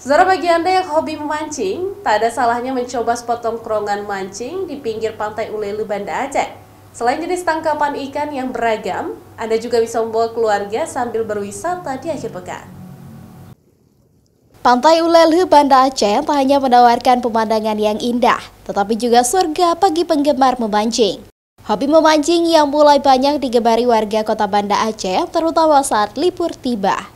Saudara, bagi Anda yang hobi memancing, tak ada salahnya mencoba spot tongkrongan mancing di pinggir pantai Ulele, Banda Aceh. Selain jenis tangkapan ikan yang beragam, Anda juga bisa membawa keluarga sambil berwisata di akhir pekan. Pantai Ulele, Banda Aceh tak hanya menawarkan pemandangan yang indah, tetapi juga surga bagi penggemar memancing. Hobi memancing yang mulai banyak digemari warga kota Banda Aceh, terutama saat libur tiba.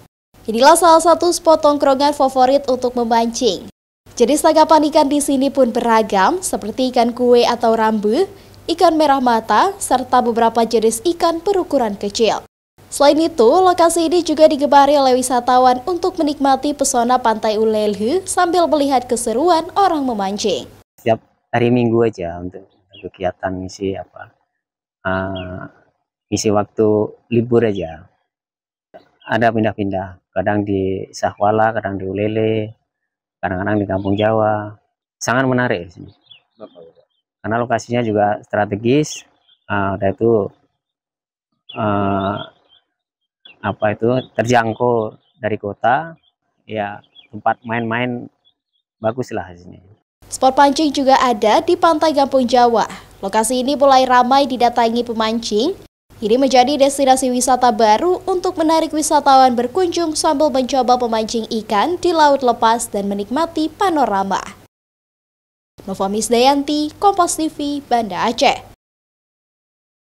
Inilah salah satu spot tongkrongan favorit untuk memancing. Jenis tangkapan ikan di sini pun beragam, seperti ikan kue atau rambu, ikan merah mata, serta beberapa jenis ikan berukuran kecil. Selain itu, lokasi ini juga digemari oleh wisatawan untuk menikmati pesona pantai Ulele sambil melihat keseruan orang memancing. Setiap hari Minggu aja untuk kegiatan ngisi ngisi waktu libur aja. Ada pindah-pindah, kadang di Sahwala, kadang di Ulele, kadang-kadang di Kampung Jawa. Sangat menarik di sini. Karena lokasinya juga strategis, udah itu terjangkau dari kota, ya tempat main-main bagus lah di sini. Spot pancing juga ada di pantai Kampung Jawa. Lokasi ini mulai ramai didatangi pemancing. Ini menjadi destinasi wisata baru untuk menarik wisatawan berkunjung sambil mencoba memancing ikan di laut lepas dan menikmati panorama. Nova Misdayanti, Kompas TV, Banda Aceh.